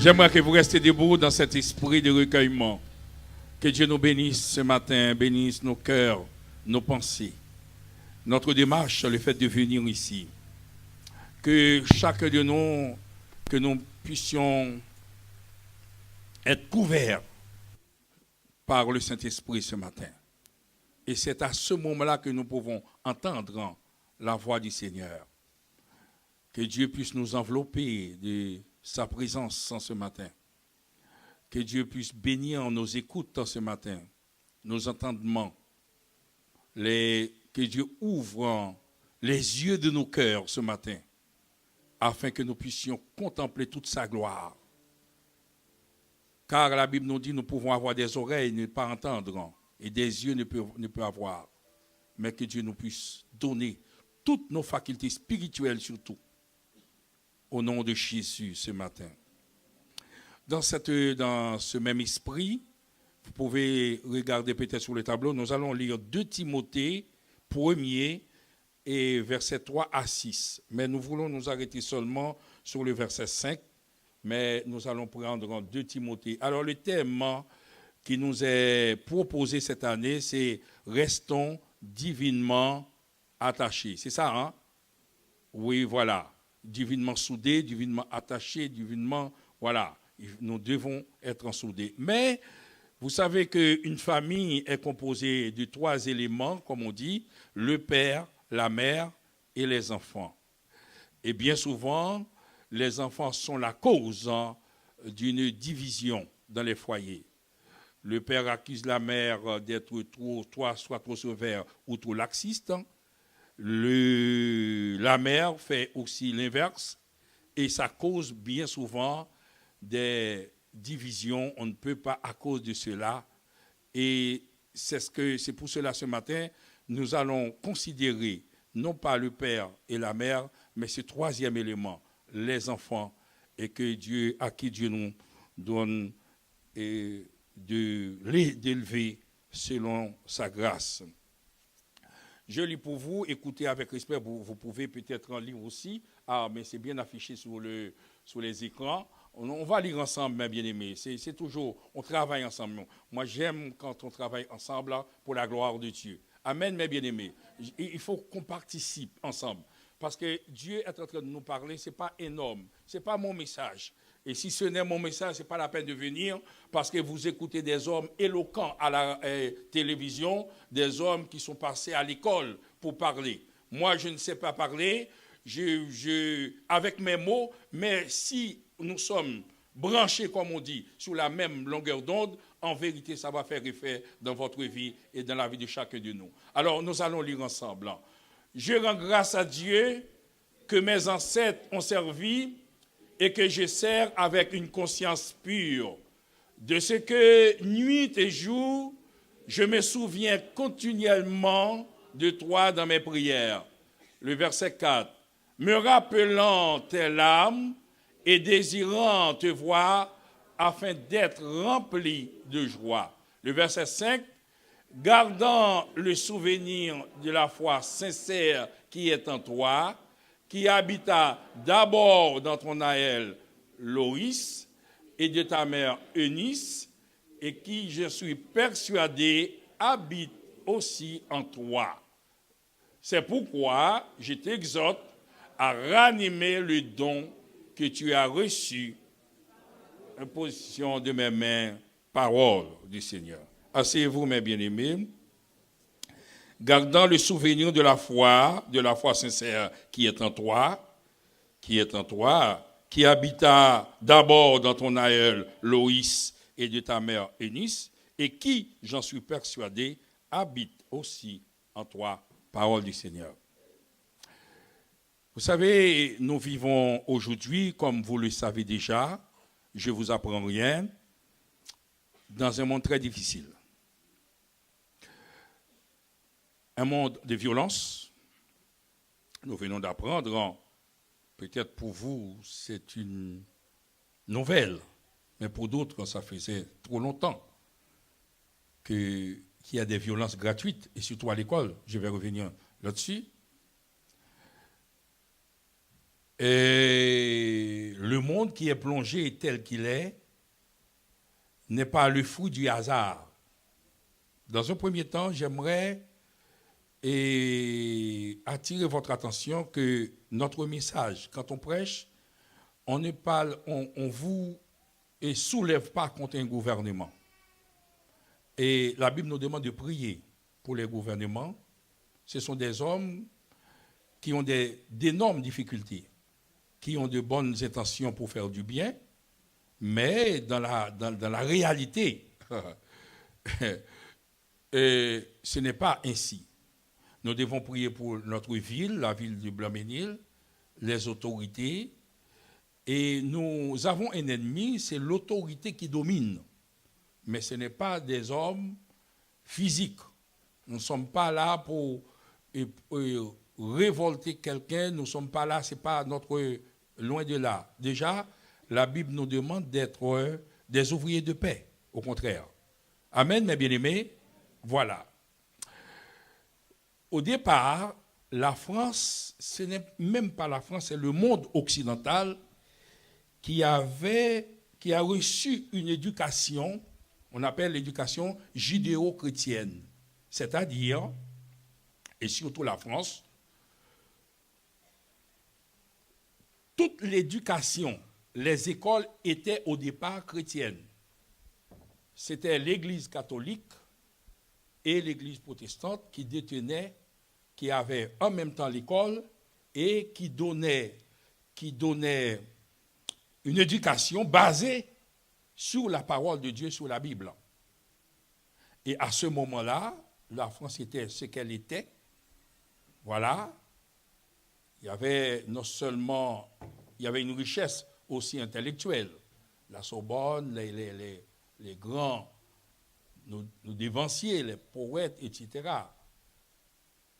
J'aimerais que vous restiez debout dans cet esprit de recueillement. Que Dieu nous bénisse ce matin, bénisse nos cœurs, nos pensées, notre démarche, le fait de venir ici. Que chacun de nous, que nous puissions être couverts par le Saint-Esprit ce matin. Et c'est à ce moment-là que nous pouvons entendre la voix du Seigneur. Que Dieu puisse nous envelopper de sa présence en ce matin. Que Dieu puisse bénir nos écoutes en ce matin, nos entendements. Que Dieu ouvre les yeux de nos cœurs ce matin, afin que nous puissions contempler toute sa gloire. Car la Bible nous dit, nous pouvons avoir des oreilles, ne pas entendre, et des yeux ne peut avoir. Mais que Dieu nous puisse donner toutes nos facultés spirituelles surtout, au nom de Jésus ce matin. Dans ce même esprit, vous pouvez regarder peut-être sur le tableau, nous allons lire 2 Timothée 1er et versets 3 à 6. Mais nous voulons nous arrêter seulement sur le verset 5, mais nous allons prendre 2 Timothée. Alors le thème qui nous est proposé cette année, c'est « Restons divinement attachés ». C'est ça, hein? Oui, voilà. Divinement soudés, divinement attachés, divinement... Voilà, nous devons être soudés. Mais vous savez qu'une famille est composée de 3 éléments, comme on dit, le père, la mère et les enfants. Et bien souvent, les enfants sont la cause d'une division dans les foyers. Le père accuse la mère d'être soit trop sévère ou trop laxiste. La mère fait aussi l'inverse et ça cause bien souvent des divisions. On ne peut pas à cause de cela. Et c'est pour cela ce matin, nous allons considérer non pas le père et la mère, mais ce 3e élément, les enfants, et à qui Dieu nous donne d'élever selon sa grâce. Je lis pour vous, écoutez avec respect, vous pouvez peut-être en lire aussi. Ah, mais c'est bien affiché sur les écrans. On va lire ensemble, mes bien-aimés. C'est toujours, on travaille ensemble. Moi, j'aime quand on travaille ensemble pour la gloire de Dieu. Amen, mes bien-aimés. Il faut qu'on participe ensemble. Parce que Dieu est en train de nous parler, ce n'est pas énorme. Ce n'est pas mon message. Et si ce n'est mon message, ce n'est pas la peine de venir parce que vous écoutez des hommes éloquents à la télévision, des hommes qui sont passés à l'école pour parler. Moi, je ne sais pas parler avec mes mots, mais si nous sommes branchés, comme on dit, sur la même longueur d'onde, en vérité, ça va faire effet dans votre vie et dans la vie de chacun de nous. Alors, nous allons lire ensemble. Je rends grâce à Dieu que mes ancêtres ont servi et que je sers avec une conscience pure. De ce que nuit et jour, je me souviens continuellement de toi dans mes prières. Le verset 4. Me rappelant tes larmes et désirant te voir afin d'être rempli de joie. Le verset 5. Gardant le souvenir de la foi sincère qui est en toi, qui habita d'abord dans ton aïeul Loïs et de ta mère Eunice, et qui, je suis persuadé, habite aussi en toi. C'est pourquoi je t'exhorte à ranimer le don que tu as reçu en position de mes mains, parole du Seigneur. Asseyez-vous, mes bien-aimés. Gardant le souvenir de la foi sincère qui est en toi, qui habita d'abord dans ton aïeul Loïs et de ta mère Eunice, et qui, j'en suis persuadé, habite aussi en toi, parole du Seigneur. Vous savez, nous vivons aujourd'hui, comme vous le savez déjà, je ne vous apprends rien, dans un monde très difficile. Un monde de violence. Nous venons d'apprendre, peut-être pour vous, c'est une nouvelle, mais pour d'autres, ça faisait trop longtemps qu'il y a des violences gratuites, et surtout à l'école. Je vais revenir là-dessus. Et le monde qui est plongé tel qu'il est n'est pas le fruit du hasard. Dans un premier temps, j'aimerais attirer votre attention que notre message, quand on prêche, on ne parle, on vous soulève pas contre un gouvernement. Et la Bible nous demande de prier pour les gouvernements. Ce sont des hommes qui ont d'énormes difficultés, qui ont de bonnes intentions pour faire du bien, mais dans la réalité, ce n'est pas ainsi. Nous devons prier pour notre ville, la ville de Blanc-Ménil, les autorités, et nous avons un ennemi, c'est l'autorité qui domine. Mais ce n'est pas des hommes physiques. Nous ne sommes pas là pour révolter quelqu'un, nous ne sommes pas là, ce n'est pas notre... Loin de là. Déjà, la Bible nous demande d'être des ouvriers de paix, au contraire. Amen, mes bien-aimés. Voilà. Au départ, la France, ce n'est même pas la France, c'est le monde occidental qui a reçu une éducation, on appelle l'éducation judéo-chrétienne. C'est-à-dire, et surtout la France, toute l'éducation, les écoles étaient au départ chrétiennes. C'était l'Église catholique et l'Église protestante qui détenaient, qui avaient en même temps l'école et qui donnaient une éducation basée sur la parole de Dieu, sur la Bible. Et à ce moment-là, la France était ce qu'elle était. Voilà. Il y avait non seulement, il y avait une richesse aussi intellectuelle. La Sorbonne, les grands, nos dévanciers, les poètes, etc.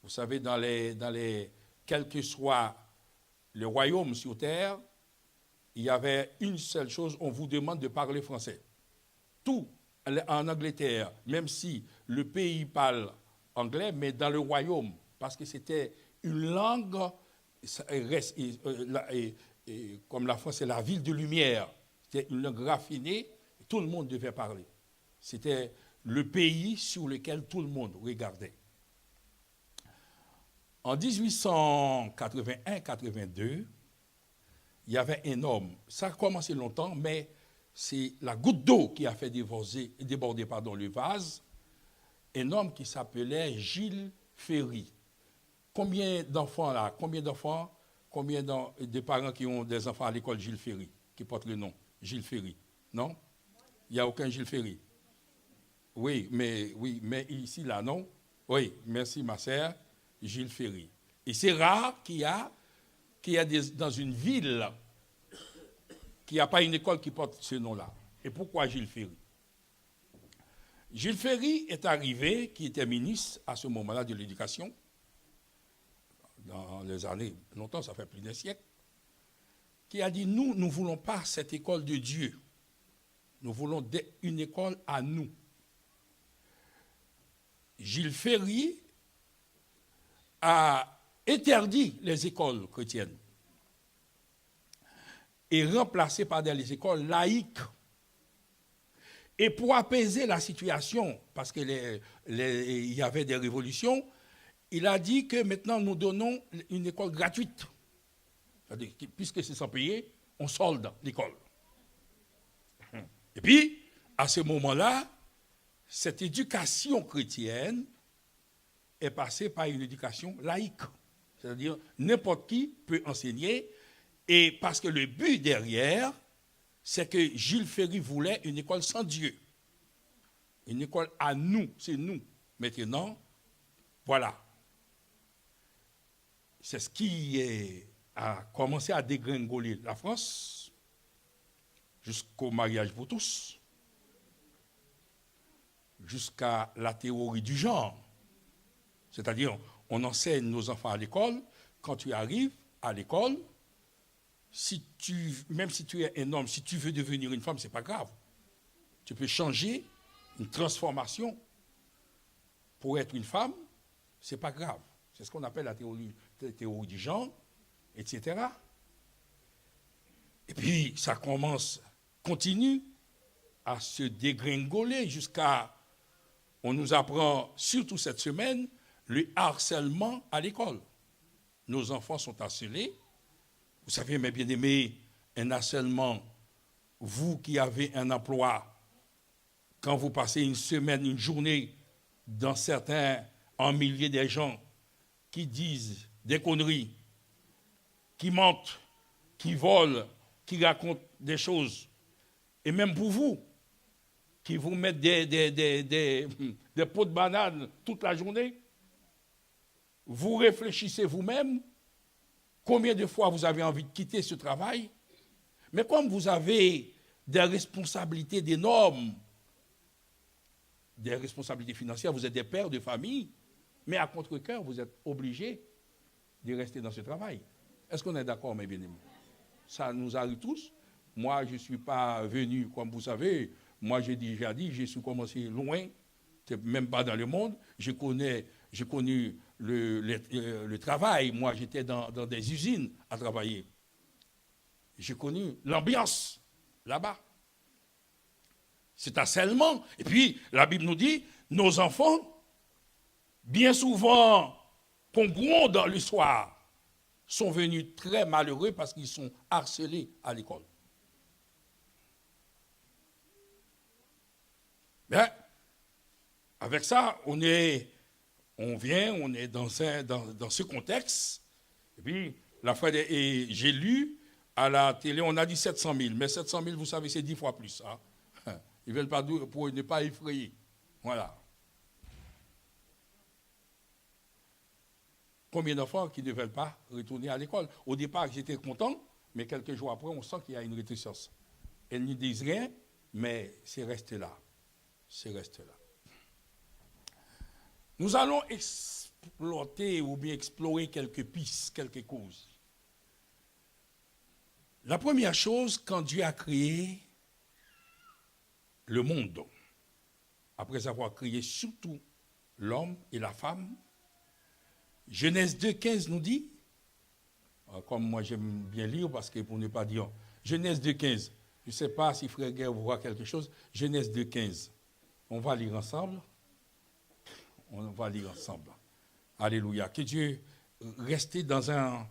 Vous savez, dans les quel que soit le royaume sur terre, il y avait une seule chose, on vous demande de parler français. Tout en Angleterre, même si le pays parle anglais, mais dans le royaume, parce que c'était une langue, comme la France, c'est la ville de lumière, c'était une langue raffinée, tout le monde devait parler. C'était le pays sur lequel tout le monde regardait. En 1881-82, il y avait un homme, ça a commencé longtemps, mais c'est la goutte d'eau qui a fait déborder le vase, un homme qui s'appelait Gilles Ferry. Combien d'enfants là? Combien de parents qui ont des enfants à l'école Gilles Ferry, qui portent le nom Gilles Ferry? Non? Il n'y a aucun Gilles Ferry. Oui, mais ici, là, non? Oui, merci ma sœur, Gilles Ferry. Et c'est rare qu'il y a dans une ville qu'il n'y a pas une école qui porte ce nom-là. Et pourquoi Gilles Ferry? Gilles Ferry est arrivé, qui était ministre à ce moment-là de l'éducation, dans les années, longtemps, ça fait plus d'un siècle, qui a dit, nous ne voulons pas cette école de Dieu. Nous voulons une école à nous. Gilles Ferry a interdit les écoles chrétiennes et remplacé par des écoles laïques. Et pour apaiser la situation, parce qu'il y avait des révolutions, il a dit que maintenant nous donnons une école gratuite. C'est-à-dire, puisque c'est sans payer, on solde l'école. Et puis, à ce moment-là, cette éducation chrétienne est passée par une éducation laïque. C'est-à-dire, n'importe qui peut enseigner. Et parce que le but derrière, c'est que Gilles Ferry voulait une école sans Dieu. Une école à nous, c'est nous. Maintenant, voilà. C'est ce qui a commencé à dégringoler la France jusqu'au mariage pour tous, jusqu'à la théorie du genre. C'est-à-dire, on enseigne nos enfants à l'école. Quand tu arrives à l'école, même si tu es un homme, si tu veux devenir une femme, ce n'est pas grave. Tu peux changer, une transformation pour être une femme, ce n'est pas grave. C'est ce qu'on appelle la théorie du genre, etc. Et puis, continue à se dégringoler jusqu'à, on nous apprend, surtout cette semaine, le harcèlement à l'école. Nos enfants sont harcelés. Vous savez, mes bien-aimés, un harcèlement, vous qui avez un emploi, quand vous passez une semaine, une journée, dans certains, en milliers de gens qui disent des conneries, qui mentent, qui volent, qui racontent des choses, et même pour vous, qui vous mettent des pots de banane toute la journée, vous réfléchissez vous-même combien de fois vous avez envie de quitter ce travail, mais comme vous avez des responsabilités d'énormes, des responsabilités financières, vous êtes des pères de famille, mais à contre-cœur, vous êtes obligés de rester dans ce travail. Est-ce qu'on est d'accord, mes bien-aimés? Ça nous arrive tous. Moi, je ne suis pas venu, comme vous savez, moi j'ai déjà dit, je suis commencé loin, même pas dans le monde. J'ai connu le travail. Moi, j'étais dans des usines à travailler. J'ai connu l'ambiance là-bas. C'est harcèlement. Et puis, la Bible nous dit, nos enfants, bien souvent, qu'on gronde le soir, sont venus très malheureux parce qu'ils sont harcelés à l'école. Bien, avec ça, on est dans ce contexte. Et puis, j'ai lu à la télé, on a dit 700 000, mais 700 000, vous savez, c'est 10 fois plus. Hein? Ils veulent pas pour ne pas effrayer. Voilà. Combien d'enfants qui ne veulent pas retourner à l'école? Au départ, j'étais content, mais quelques jours après, on sent qu'il y a une réticence. Elles ne disent rien, mais c'est resté là. C'est resté là. Nous allons exploiter ou bien explorer quelques pistes, quelques causes. La première chose, quand Dieu a créé le monde, après avoir créé surtout l'homme et la femme, Genèse 2,15 nous dit, comme moi j'aime bien lire parce que pour ne pas dire, Genèse 2,15, je ne sais pas si Frère Guerre voit quelque chose, Genèse 2,15, on va lire ensemble. On va lire ensemble. Alléluia. Que Dieu reste dans un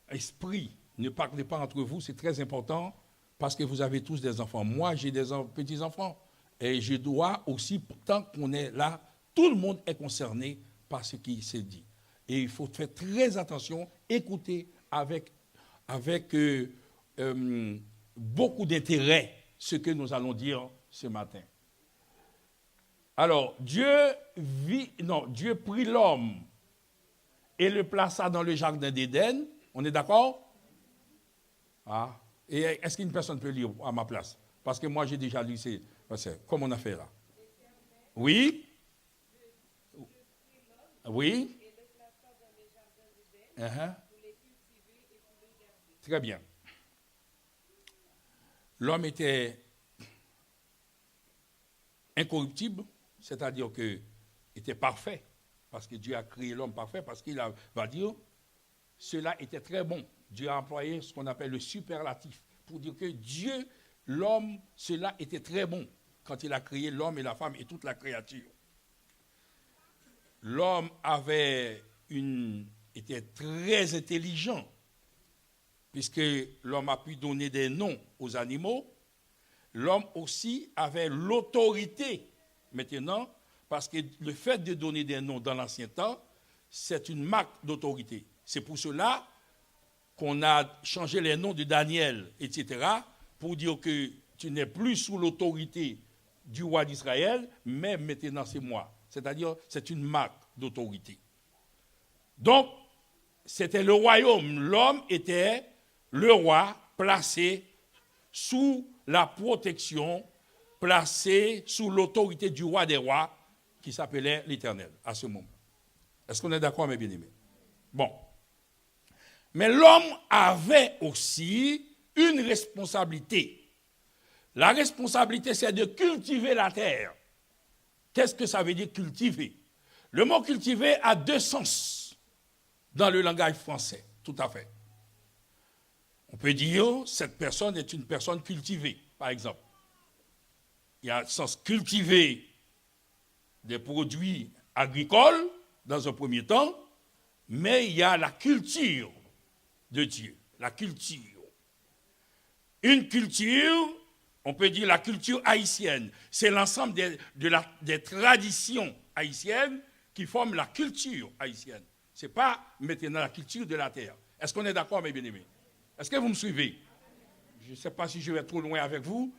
esprit. Ne parlez pas entre vous, c'est très important parce que vous avez tous des enfants. Moi, j'ai des petits-enfants et je dois aussi, tant qu'on est là, tout le monde est concerné par ce qui s'est dit. Et il faut faire très attention, écouter avec beaucoup d'intérêt ce que nous allons dire ce matin. Alors, Dieu prit l'homme et le plaça dans le jardin d'Éden. On est d'accord? Ah. Et est-ce qu'une personne peut lire à ma place? Parce que moi, j'ai déjà lu, comme on a fait là. Oui? Oui? Uh-huh. Très bien. L'homme était incorruptible, c'est-à-dire qu'il était parfait, parce que Dieu a créé l'homme parfait, parce qu'il va dire, cela était très bon. Dieu a employé ce qu'on appelle le superlatif, pour dire que Dieu, l'homme, cela était très bon, quand il a créé l'homme et la femme et toute la créature. L'homme était très intelligent, puisque l'homme a pu donner des noms aux animaux. L'homme aussi avait l'autorité maintenant, parce que le fait de donner des noms dans l'ancien temps, c'est une marque d'autorité. C'est pour cela qu'on a changé les noms de Daniel, etc., pour dire que tu n'es plus sous l'autorité du roi d'Israël, mais maintenant c'est moi. C'est-à-dire, c'est une marque d'autorité. Donc, c'était le royaume. L'homme était le roi placé sous la protection, placé sous l'autorité du roi des rois, qui s'appelait l'Éternel, à ce moment. Est-ce qu'on est d'accord, mes bien-aimés? Bon. Mais l'homme avait aussi une responsabilité. La responsabilité, c'est de cultiver la terre. Qu'est-ce que ça veut dire cultiver? Le mot cultiver a deux sens dans le langage français, tout à fait. On peut dire cette personne est une personne cultivée, par exemple. Il y a le sens cultiver des produits agricoles dans un premier temps, mais il y a la culture de Dieu, la culture. Une culture, on peut dire la culture haïtienne, c'est l'ensemble des traditions haïtiennes qui forment la culture haïtienne. Ce n'est pas maintenant la culture de la terre. Est-ce qu'on est d'accord, mes bien-aimés? Est-ce que vous me suivez? Je ne sais pas si je vais trop loin avec vous.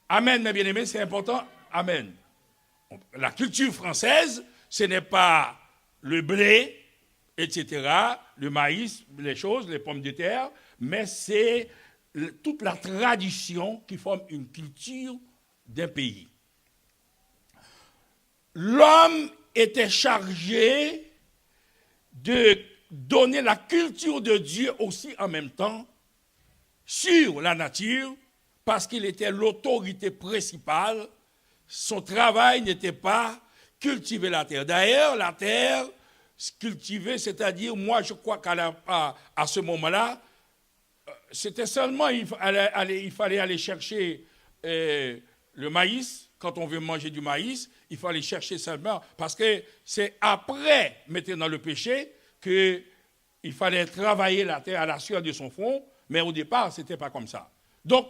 Amen, mes bien-aimés, c'est important. Amen. La culture française, ce n'est pas le blé, etc., le maïs, les choses, les pommes de terre, mais c'est toute la tradition qui forme une culture d'un pays. L'homme était chargé de donner la culture de Dieu aussi en même temps sur la nature, parce qu'il était l'autorité principale. Son travail n'était pas cultiver la terre. D'ailleurs, la terre, cultiver, c'est-à-dire, moi je crois qu'à ce moment-là, c'était seulement, il fallait aller chercher le maïs. Quand on veut manger du maïs, il faut aller chercher seulement, parce que c'est après, maintenant le péché, qu'il fallait travailler la terre à la sueur de son front, mais au départ, ce n'était pas comme ça. Donc,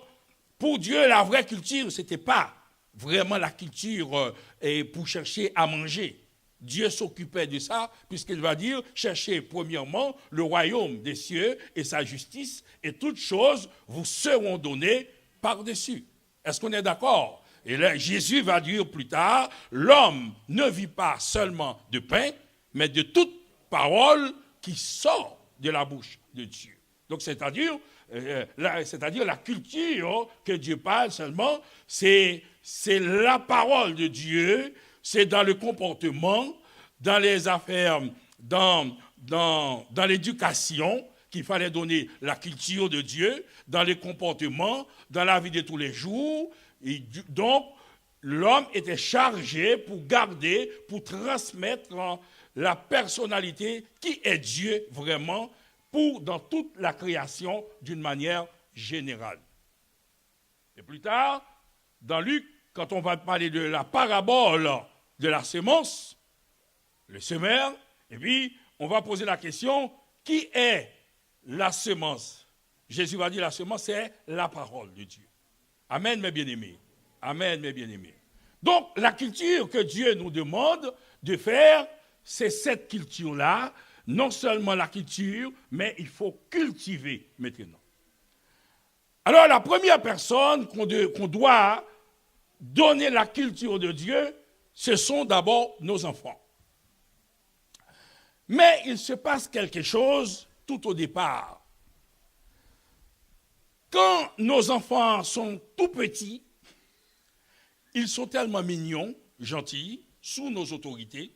pour Dieu, la vraie culture, ce n'était pas vraiment la culture pour chercher à manger. Dieu s'occupait de ça, puisqu'il va dire, cherchez premièrement le royaume des cieux et sa justice, et toutes choses vous seront données par-dessus. Est-ce qu'on est d'accord? Et là, Jésus va dire plus tard, l'homme ne vit pas seulement de pain, mais de toute parole qui sort de la bouche de Dieu. Donc, c'est-à-dire la culture que Dieu parle seulement, c'est la parole de Dieu, c'est dans le comportement, dans les affaires, dans l'éducation qu'il fallait donner la culture de Dieu, dans les comportements, dans la vie de tous les jours. Et donc, l'homme était chargé pour garder, pour transmettre la personnalité qui est Dieu vraiment, dans toute la création d'une manière générale. Et plus tard, dans Luc, quand on va parler de la parabole de la semence, le semeur, et puis on va poser la question, qui est la semence? Jésus va dire la semence, c'est la parole de Dieu. Amen, mes bien-aimés. Amen, mes bien-aimés. Donc, la culture que Dieu nous demande de faire, c'est cette culture-là. Non seulement la culture, mais il faut cultiver maintenant. Alors, la première personne qu'on doit donner la culture de Dieu, ce sont d'abord nos enfants. Mais il se passe quelque chose tout au départ. Quand nos enfants sont tout petits, ils sont tellement mignons, gentils, sous nos autorités.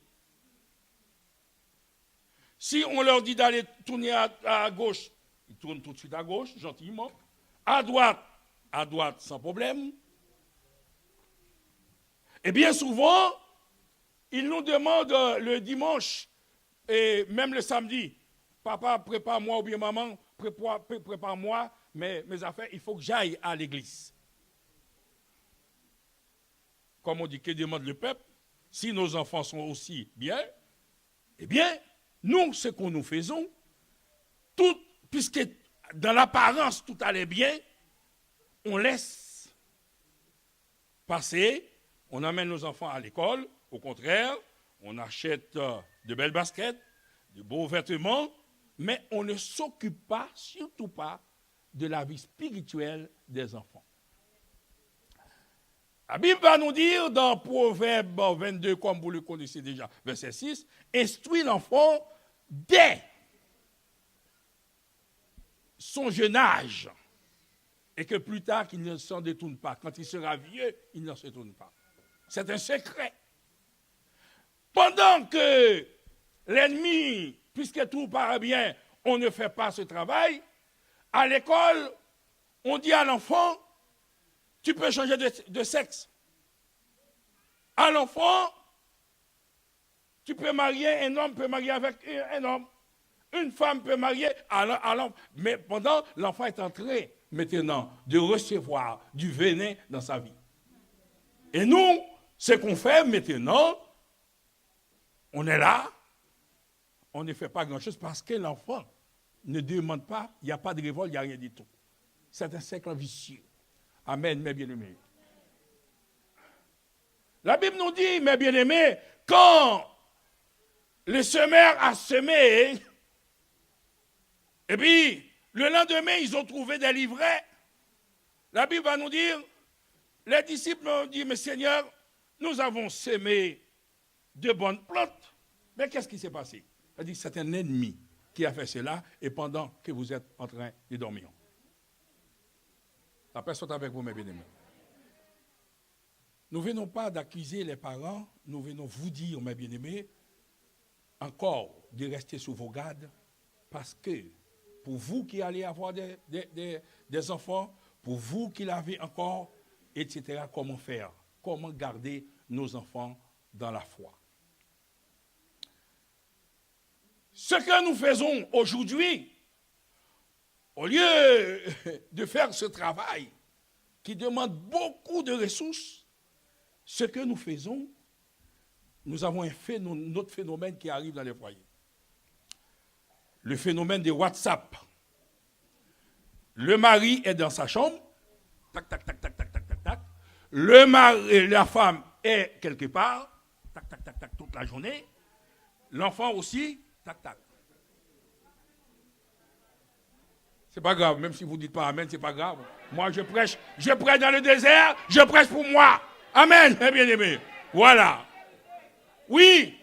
Si on leur dit d'aller tourner à gauche, ils tournent tout de suite à gauche, gentiment. À droite, sans problème. Et bien souvent, ils nous demandent le dimanche et même le samedi, papa, prépare-moi ou bien maman, prépare-moi mes affaires, il faut que j'aille à l'église. Comme on dit, que demande le peuple? Si nos enfants sont aussi bien, eh bien, nous, ce que nous faisons, puisque dans l'apparence tout allait bien, on laisse passer, on amène nos enfants à l'école, au contraire, on achète de belles baskets, de beaux vêtements, mais on ne s'occupe pas, surtout pas, de la vie spirituelle des enfants. La Bible va nous dire dans Proverbe 22, comme vous le connaissez déjà, verset 6, instruis l'enfant dès son jeune âge, et que plus tard, qu'il ne s'en détourne pas. Quand il sera vieux, il ne se détourne pas. C'est un secret. Pendant que l'ennemi, puisque tout paraît bien, on ne fait pas ce travail, à l'école, on dit à l'enfant, tu peux changer de sexe. À l'enfant, tu peux marier, un homme peut marier avec un homme. Une femme peut marier, mais pendant l'enfant est en train maintenant de recevoir du venin dans sa vie. Et nous, ce qu'on fait maintenant, on est là, on ne fait pas grand-chose parce que l'enfant ne demande pas, il n'y a pas de révolte, il n'y a rien du tout. C'est un cercle vicieux. Amen, mes bien-aimés. La Bible nous dit, mes bien-aimés, quand le semeur a semé, et puis le lendemain, ils ont trouvé des livrets. La Bible va nous dire, les disciples ont dit, mais Seigneur, nous avons semé de bonnes plantes. Mais qu'est-ce qui s'est passé? Il dit, c'est un ennemi qui a fait cela, et pendant que vous êtes en train de dormir. La paix soit avec vous, mes bien-aimés. Nous ne venons pas d'accuser les parents, nous venons vous dire, mes bien-aimés, encore de rester sous vos gardes, parce que pour vous qui allez avoir des enfants, pour vous qui l'avez encore, etc., comment faire? Comment garder nos enfants dans la foi? Ce que nous faisons aujourd'hui, au lieu de faire ce travail qui demande beaucoup de ressources, ce que nous faisons, nous avons notre phénomène qui arrive dans les foyers. Le phénomène de WhatsApp. Le mari est dans sa chambre, tac, tac, tac, tac, tac, tac, tac, tac. La femme est quelque part, tac, tac, tac, tac, toute la journée. L'enfant aussi, tac, tac. C'est pas grave, même si vous ne dites pas amen, c'est pas grave. Moi, je prêche dans le désert, je prêche pour moi. Amen, bien aimé. Voilà. Oui.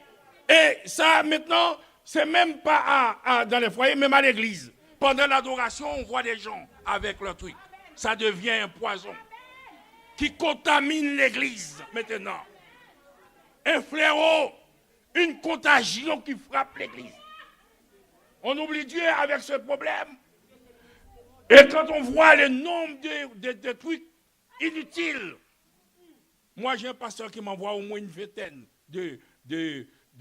Et ça, maintenant, c'est même pas dans les foyers, même à l'église. Pendant l'adoration, on voit des gens avec leur truc. Ça devient un poison qui contamine l'église maintenant. Un fléau, une contagion qui frappe l'église. On oublie Dieu avec ce problème. Et quand on voit le nombre de trucs inutiles, moi j'ai un pasteur qui m'envoie au moins une vingtaine de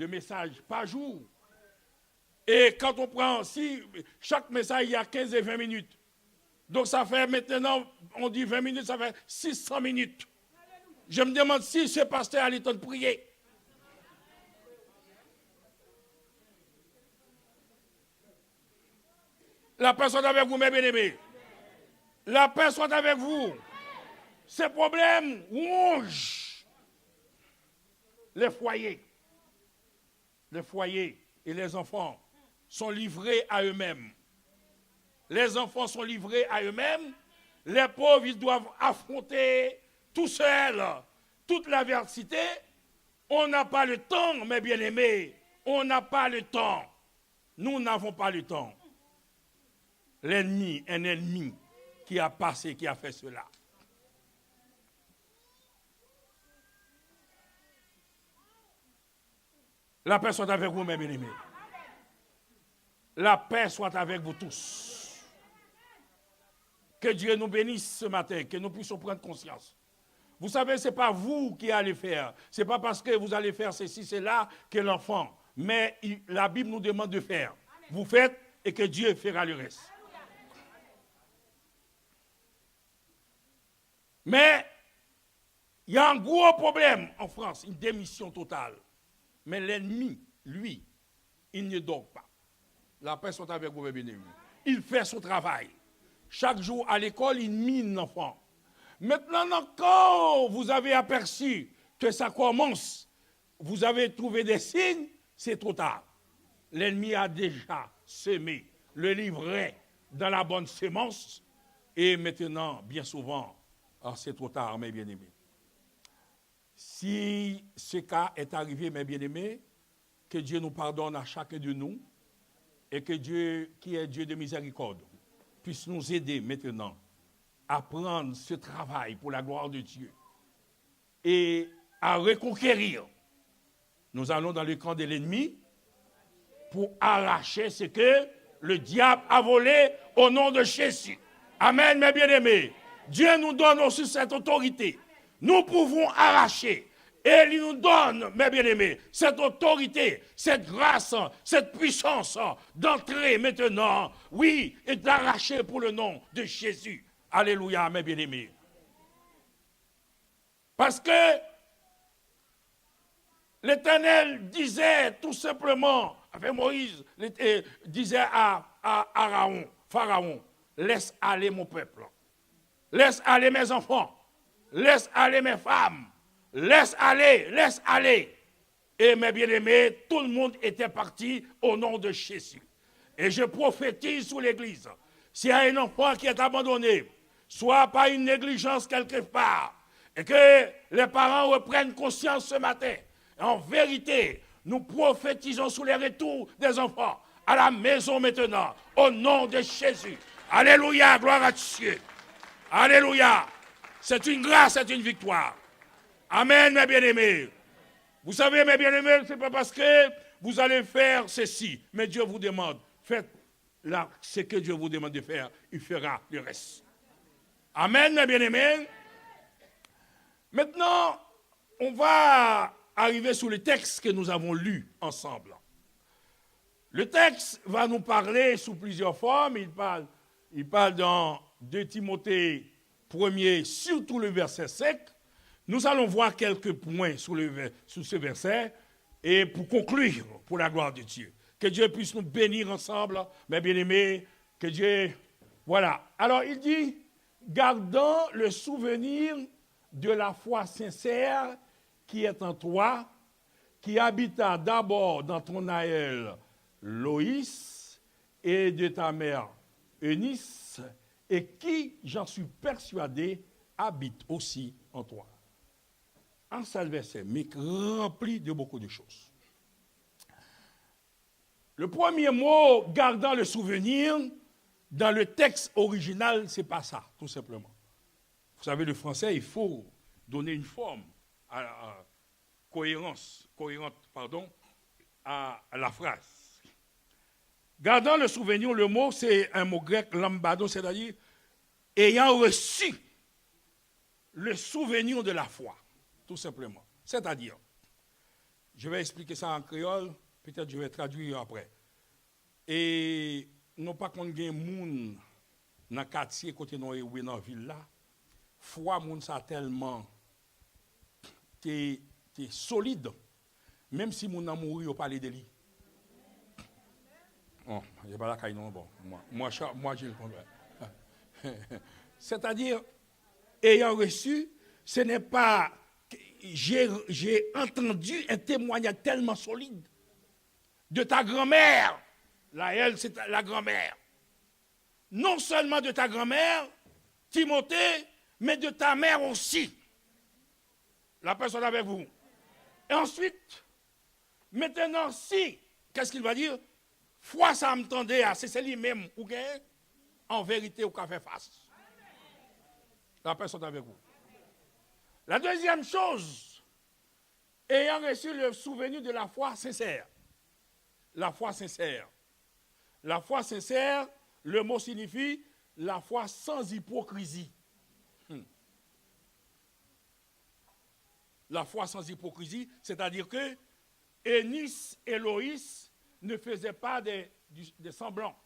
messages par jour. Et quand on prend, si chaque message, il y a 15 et 20 minutes. Donc ça fait maintenant, on dit 20 minutes, ça fait 600 minutes. Je me demande si ce pasteur a le temps de prier. La paix soit avec vous, mes bien-aimés. La paix soit avec vous. Ces problèmes rongent les foyers. Les foyers et les enfants sont livrés à eux-mêmes. Les enfants sont livrés à eux-mêmes. Les pauvres, ils doivent affronter tout seuls toute l'adversité. On n'a pas le temps, mes bien-aimés. On n'a pas le temps. Nous n'avons pas le temps. L'ennemi, un ennemi qui a passé, qui a fait cela. La paix soit avec vous, mes bien-aimés. La paix soit avec vous tous. Que Dieu nous bénisse ce matin, que nous puissions prendre conscience. Vous savez, ce n'est pas vous qui allez faire. Ce n'est pas parce que vous allez faire ceci, cela que l'enfant. Mais la Bible nous demande de faire. Vous faites et que Dieu fera le reste. Mais il y a un gros problème en France, une démission totale. Mais l'ennemi, lui, il ne dort pas. La paix soit avec vous, mes bien-aimés. Il fait son travail. Chaque jour à l'école, il mine l'enfant. Maintenant, quand vous avez aperçu que ça commence, vous avez trouvé des signes, c'est trop tard. L'ennemi a déjà semé le livret dans la bonne sémence. Et maintenant, bien souvent, c'est trop tard, mes bien-aimés. Si ce cas est arrivé, mes bien-aimés, que Dieu nous pardonne à chacun de nous et que Dieu, qui est Dieu de miséricorde, puisse nous aider maintenant à prendre ce travail pour la gloire de Dieu et à reconquérir. Nous allons dans le camp de l'ennemi pour arracher ce que le diable a volé au nom de Jésus. Amen, mes bien-aimés. Dieu nous donne aussi cette autorité. Nous pouvons arracher Et il nous donne, mes bien-aimés, cette autorité, cette grâce, cette puissance d'entrer maintenant, oui, et d'arracher pour le nom de Jésus. Alléluia, mes bien-aimés. Parce que l'Éternel disait tout simplement, avec Moïse, disait à Pharaon, laisse aller mon peuple, laisse aller mes enfants, laisse aller mes femmes, laisse aller. Et mes bien-aimés, tout le monde était parti au nom de Jésus. Et je prophétise sur l'Église, s'il y a un enfant qui est abandonné, soit par une négligence quelque part, et que les parents reprennent conscience ce matin, en vérité, nous prophétisons sur les retours des enfants à la maison maintenant, au nom de Jésus. Alléluia, gloire à Dieu. Alléluia. C'est une grâce, c'est une victoire. Amen, mes bien-aimés. Vous savez, mes bien-aimés, ce n'est pas parce que vous allez faire ceci, mais Dieu vous demande, faites là ce que Dieu vous demande de faire, il fera le reste. Amen, mes bien-aimés. Maintenant, on va arriver sur le texte que nous avons lu ensemble. Le texte va nous parler sous plusieurs formes. Il parle dans 2 Timothée 1er, surtout le verset 5. Nous allons voir quelques points sous ce verset et pour conclure, pour la gloire de Dieu. Que Dieu puisse nous bénir ensemble, mes bien-aimés, que Dieu... Voilà. Alors, il dit, gardant le souvenir de la foi sincère qui est en toi, qui habita d'abord dans ton aïeul Loïs et de ta mère Eunice, et qui, j'en suis persuadé, habite aussi en toi. Un seul verset, mais rempli de beaucoup de choses. Le premier mot, gardant le souvenir, dans le texte original, c'est pas ça, tout simplement. Vous savez, le français, il faut donner une forme cohérente, à la phrase. Gardant le souvenir, le mot, c'est un mot grec, lambado, c'est-à-dire ayant reçu le souvenir de la foi, tout simplement. C'est-à-dire, je vais expliquer ça en créole, peut-être je vais traduire après. Et non pas qu'on ait moun dans le quartier, côté dans la ville là, foi moun ça tellement t'es solide, même si moun a mouru, on parle de lui. Oh, il n'y a pas la caille non, bon, moi j'ai le problème. C'est-à-dire, ayant reçu, ce n'est pas, j'ai entendu un témoignage tellement solide de ta grand-mère. Là, elle, c'est la grand-mère. Non seulement de ta grand-mère, Timothée, mais de ta mère aussi. La personne avec vous. Et ensuite, maintenant, si, qu'est-ce qu'il va dire? Foi, ça m'entendait, c'est lui-même, ou bien, en vérité, au café face. La personne avec vous. La deuxième chose, ayant reçu le souvenir de la foi sincère. La foi sincère. La foi sincère, le mot signifie la foi sans hypocrisie. La foi sans hypocrisie, c'est-à-dire que Eunice et Loïs ne faisaient pas des semblants.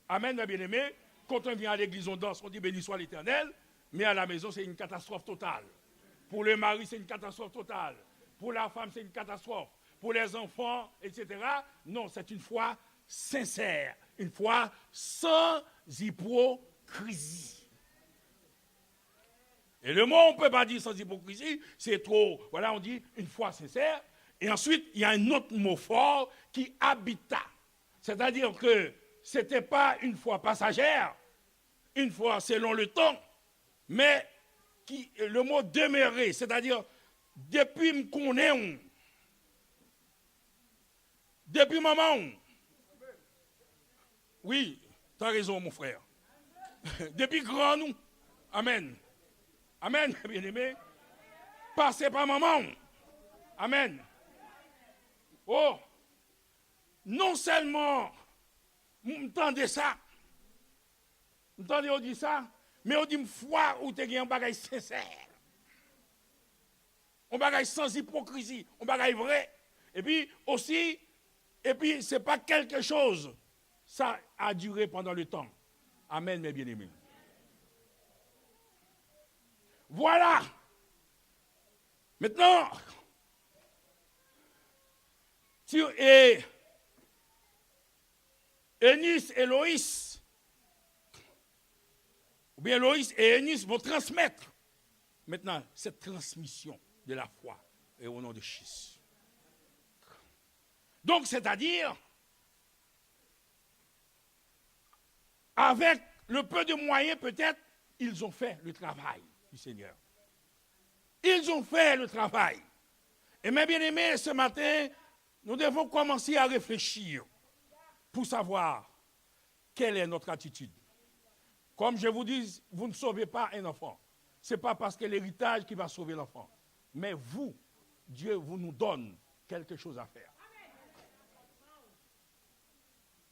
Amen, mes bien-aimés. Quand on vient à l'église, on danse, on dit béni soit l'Éternel, mais à la maison, c'est une catastrophe totale. Pour le mari, c'est une catastrophe totale. Pour la femme, c'est une catastrophe. Pour les enfants, etc. Non, c'est une foi sincère, une foi sans hypocrisie. Et le mot, on ne peut pas dire sans hypocrisie, c'est trop, voilà, on dit une foi sincère. Et ensuite, il y a un autre mot fort qui habita. C'est-à-dire que ce n'était pas une foi passagère, une foi selon le temps, mais le mot demeurer, c'est-à-dire depuis me connais, depuis maman. Oui, tu as raison, mon frère. Depuis grand nous. Amen. Amen, bien-aimé. Passez par maman. Amen. Oh, non seulement, m'entendez ça, m'entendez on dit ça, mais on dit une foi où tu as un bagage sincère. on bagaille sans hypocrisie, on bagaille vrai. Et puis aussi, ce n'est pas quelque chose, ça a duré pendant le temps. Amen, mes bien-aimés. Voilà. Maintenant, et Eunice et Loïs, ou bien Loïs et Eunice vont transmettre maintenant cette transmission de la foi et au nom de Jésus. Donc, c'est-à-dire, avec le peu de moyens, peut-être, ils ont fait le travail du Seigneur. Ils ont fait le travail. Et mes bien-aimés, ce matin, nous devons commencer à réfléchir pour savoir quelle est notre attitude. Comme je vous dis, vous ne sauvez pas un enfant. Ce n'est pas parce que l'héritage qui va sauver l'enfant. Mais vous, Dieu vous nous donne quelque chose à faire.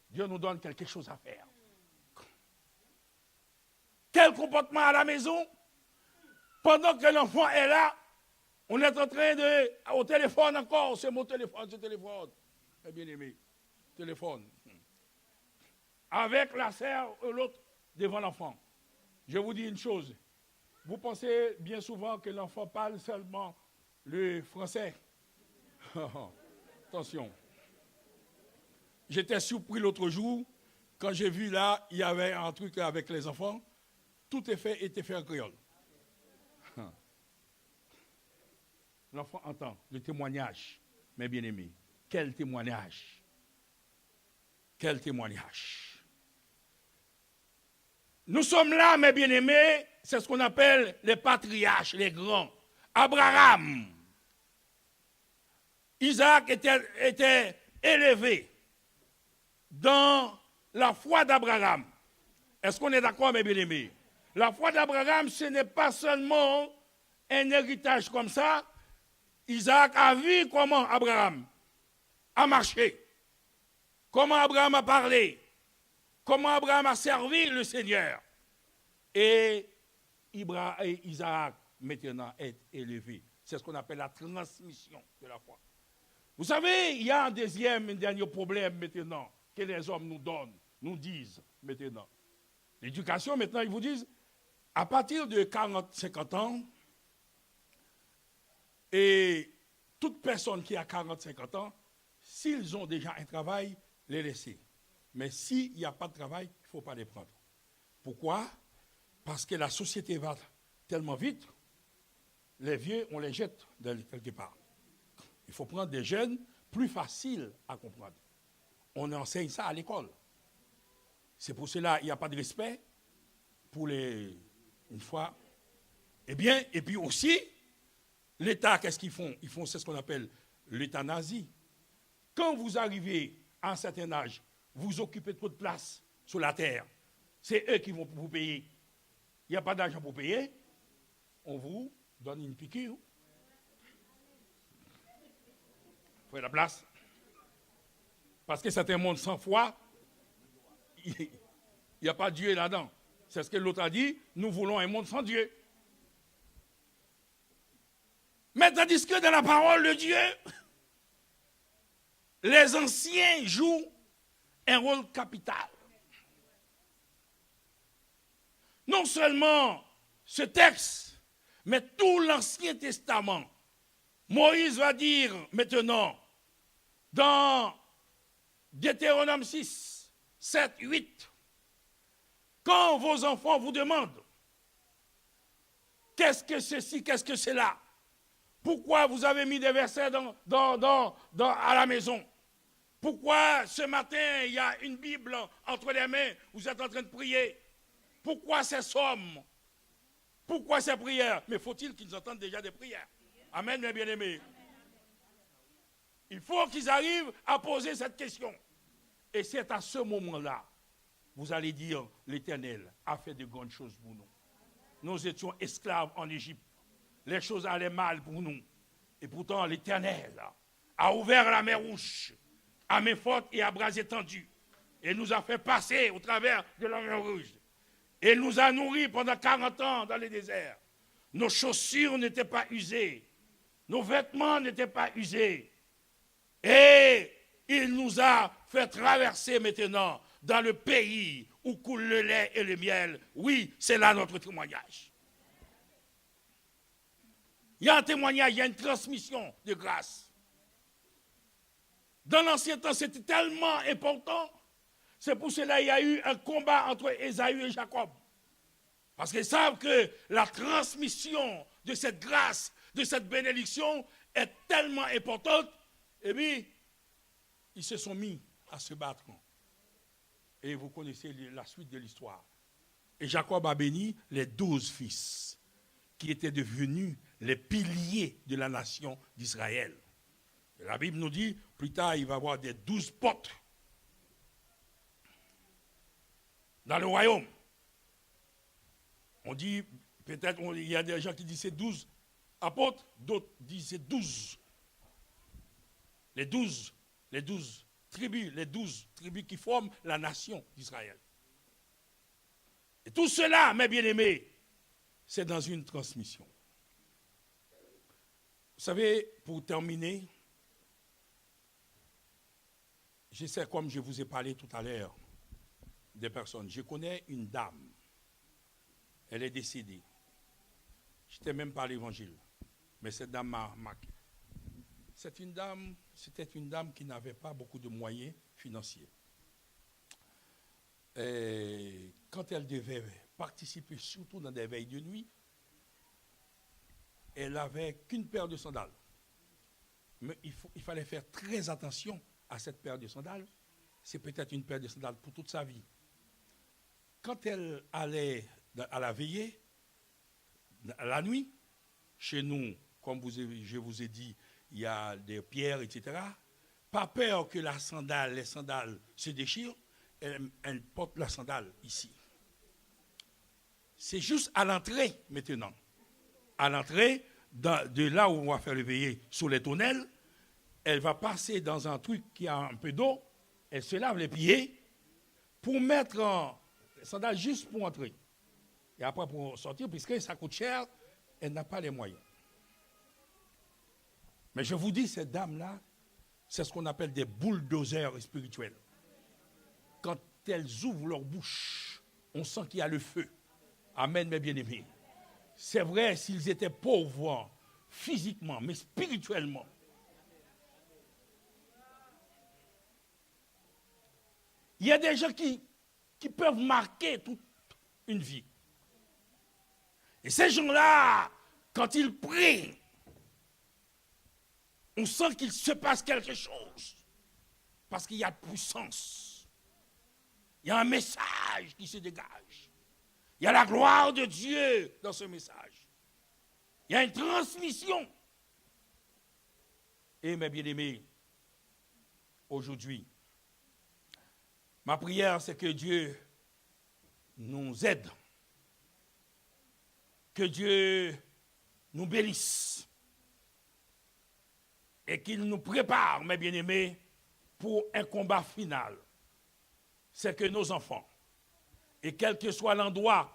Dieu nous donne quelque chose à faire. Quel comportement à la maison? Pendant que l'enfant est là, on est en train de... Au téléphone encore, c'est mon téléphone, Eh bien aimé, téléphone. Avec la sœur ou l'autre devant l'enfant. Je vous dis une chose. Vous pensez bien souvent que l'enfant parle seulement le français. Attention. J'étais surpris l'autre jour, quand j'ai vu là, il y avait un truc avec les enfants. Tout était fait en créole. L'enfant entend le témoignage, mes bien-aimés. Quel témoignage! Quel témoignage! Nous sommes là, mes bien-aimés, c'est ce qu'on appelle les patriarches, les grands. Abraham, Isaac était élevé dans la foi d'Abraham. Est-ce qu'on est d'accord, mes bien-aimés? La foi d'Abraham, ce n'est pas seulement un héritage comme ça. Isaac a vu comment Abraham a marché, comment Abraham a parlé, comment Abraham a servi le Seigneur. Et Isaac, maintenant, est élevé. C'est ce qu'on appelle la transmission de la foi. Vous savez, il y a un dernier problème maintenant que les hommes nous donnent, nous disent maintenant. L'éducation, maintenant, ils vous disent, à partir de 40-50 ans, et toute personne qui a 40-50 ans, s'ils ont déjà un travail, les laisser. Mais s'il n'y a pas de travail, il ne faut pas les prendre. Pourquoi? Parce que la société va tellement vite, les vieux, on les jette quelque part. Il faut prendre des jeunes plus faciles à comprendre. On enseigne ça à l'école. C'est pour cela qu'il n'y a pas de respect pour les... Une fois. Eh bien, et puis aussi, l'État, qu'est-ce qu'ils font? Ils font ce qu'on appelle l'euthanasie. Quand vous arrivez à un certain âge, vous occupez trop de place sur la terre. C'est eux qui vont vous payer. Il n'y a pas d'argent pour payer. On vous donne une piqûre. Vous faites la place. Parce que c'est un monde sans foi. Il n'y a pas Dieu là-dedans. C'est ce que l'autre a dit. Nous voulons un monde sans Dieu. Mais tandis que dans la parole de Dieu, les anciens jouent un rôle capital. Non seulement ce texte, mais tout l'Ancien Testament. Moïse va dire maintenant, dans Deutéronome 6, 7, 8, quand vos enfants vous demandent, qu'est-ce que ceci, qu'est-ce que cela? Pourquoi vous avez mis des versets à la maison? Pourquoi ce matin, il y a une Bible entre les mains, vous êtes en train de prier? Pourquoi ces sommes? Pourquoi ces prières? Mais faut-il qu'ils entendent déjà des prières? Amen, mes bien-aimés. Il faut qu'ils arrivent à poser cette question. Et c'est à ce moment-là, vous allez dire, l'Éternel a fait de grandes choses pour nous. Nous étions esclaves en Égypte. Les choses allaient mal pour nous. Et pourtant, l'Éternel a ouvert la mer Rouge à main forte et à bras étendus. Et nous a fait passer au travers de la mer Rouge. Et nous a nourris pendant 40 ans dans le désert. Nos chaussures n'étaient pas usées. Nos vêtements n'étaient pas usés. Et il nous a fait traverser maintenant dans le pays où coule le lait et le miel. Oui, c'est là notre témoignage. Il y a un témoignage, il y a une transmission de grâce. Dans l'ancien temps, c'était tellement important. C'est pour cela qu'il y a eu un combat entre Ésaü et Jacob. Parce qu'ils savent que la transmission de cette grâce, de cette bénédiction est tellement importante. Et puis, ils se sont mis à se battre. Et vous connaissez la suite de l'histoire. Et Jacob a béni les 12 fils qui étaient devenus les piliers de la nation d'Israël. Et la Bible nous dit, plus tard, il va y avoir des 12 portes dans le royaume. On dit, peut-être, il y a des gens qui disent c'est 12 apôtres, d'autres disent c'est 12. Les 12 tribus, les 12 tribus qui forment la nation d'Israël. Et tout cela, mes bien-aimés, c'est dans une transmission. Vous savez, pour terminer, je sais, comme je vous ai parlé tout à l'heure, des personnes. Je connais une dame. Elle est décédée. Je n'étais même pas à l'évangile. Mais cette dame m'a marqué. C'était une dame qui n'avait pas beaucoup de moyens financiers. Et quand elle devait participer surtout dans des veilles de nuit, elle n'avait qu'une paire de sandales. Mais il fallait faire très attention à cette paire de sandales. C'est peut-être une paire de sandales pour toute sa vie. Quand elle allait à la veillée, à la nuit, chez nous, comme je vous ai dit, il y a des pierres, etc. Pas peur que les sandales se déchirent, elle porte la sandale ici. C'est juste à l'entrée maintenant. À l'entrée, de là où on va faire le veillée sur les tonnelles, elle va passer dans un truc qui a un peu d'eau, elle se lave les pieds pour mettre les sandales juste pour entrer. Et après pour sortir, puisque ça coûte cher, elle n'a pas les moyens. Mais je vous dis, ces dames-là, c'est ce qu'on appelle des bulldozers spirituels. Quand elles ouvrent leur bouche, on sent qu'il y a le feu. Amen, mes bien-aimés. C'est vrai, s'ils étaient pauvres physiquement, mais spirituellement. Il y a des gens qui peuvent marquer toute une vie. Et ces gens-là, quand ils prient, on sent qu'il se passe quelque chose. Parce qu'il y a puissance. Il y a un message qui se dégage. Il y a la gloire de Dieu dans ce message. Il y a une transmission. Et mes bien-aimés, aujourd'hui, ma prière, c'est que Dieu nous aide. Que Dieu nous bénisse. Et qu'il nous prépare, mes bien-aimés, pour un combat final. C'est que nos enfants, et quel que soit l'endroit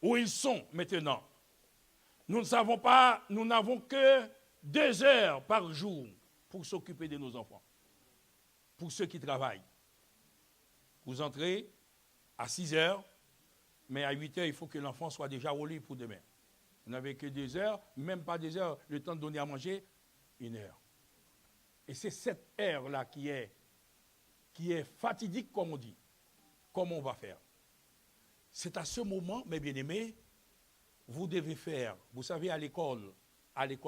où ils sont maintenant, nous n'avons que 2 heures par jour pour s'occuper de nos enfants. Pour ceux qui travaillent. Vous entrez à 6 heures, mais à 8 heures, il faut que l'enfant soit déjà au lit pour demain. Vous n'avez que 2 heures, même pas 2 heures, le temps de donner à manger, 1 heure. Et c'est cette heure-là qui est fatidique, comme on dit. Comment on va faire? C'est à ce moment, mes bien-aimés, vous devez faire, vous savez, à l'école,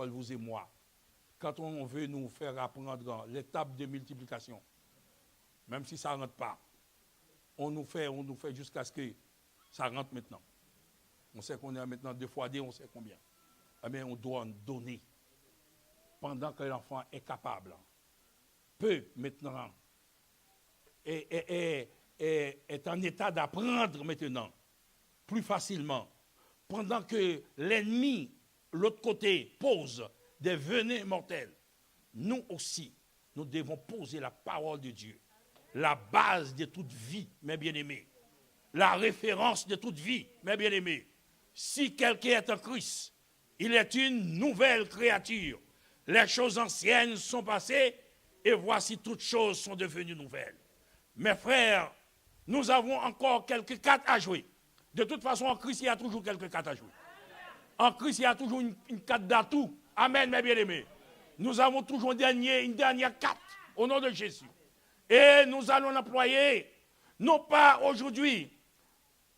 vous et moi, quand on veut nous faire apprendre l'étape de multiplication, même si ça ne rentre pas, on nous fait jusqu'à ce que ça rentre maintenant. On sait qu'on est maintenant 2 fois 2, on sait combien. Mais on doit en donner pendant que l'enfant est capable, peut maintenant, est en état d'apprendre maintenant, plus facilement, pendant que l'ennemi, l'autre côté, pose des venins mortels. Nous aussi, nous devons poser la parole de Dieu, la base de toute vie, mes bien-aimés, la référence de toute vie, mes bien-aimés. Si quelqu'un est en Christ, il est une nouvelle créature. Les choses anciennes sont passées et voici toutes choses sont devenues nouvelles. Mes frères, nous avons encore quelques cartes à jouer. De toute façon, en Christ, il y a toujours quelques cartes à jouer. En Christ, il y a toujours une carte d'atout. Amen, mes bien-aimés. Nous avons toujours une dernière carte au nom de Jésus. Et nous allons l'employer, non pas aujourd'hui.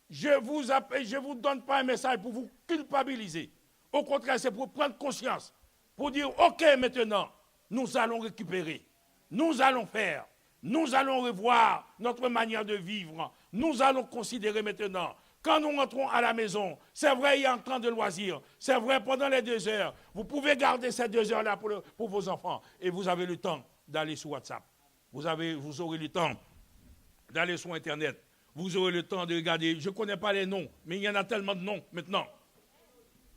Je ne vous donne pas un message pour vous culpabiliser. Au contraire, c'est pour prendre conscience, pour dire, OK, maintenant, nous allons récupérer, nous allons faire, nous allons revoir notre manière de vivre, nous allons considérer maintenant. Quand nous rentrons à la maison, c'est vrai, il y a un temps de loisir. C'est vrai, pendant les 2 heures, vous pouvez garder ces 2 heures-là pour vos enfants. Et vous avez le temps d'aller sur WhatsApp. Vous aurez le temps d'aller sur Internet. Vous aurez le temps de regarder. Je ne connais pas les noms, mais il y en a tellement de noms maintenant.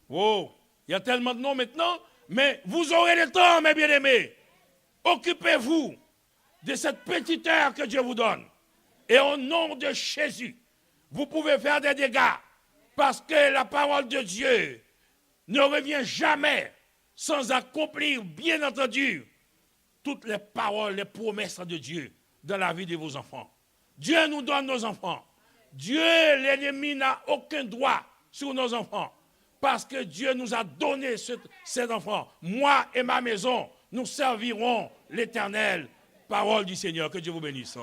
Oh, il y a tellement de noms maintenant, mais vous aurez le temps, mes bien-aimés. Occupez-vous de cette petite heure que Dieu vous donne. Et au nom de Jésus, vous pouvez faire des dégâts parce que la parole de Dieu ne revient jamais sans accomplir, bien entendu, toutes les paroles, les promesses de Dieu dans la vie de vos enfants. Dieu nous donne nos enfants. Dieu, l'ennemi, n'a aucun droit sur nos enfants parce que Dieu nous a donné ces enfants. Moi et ma maison, nous servirons l'Éternel. Parole du Seigneur. Que Dieu vous bénisse.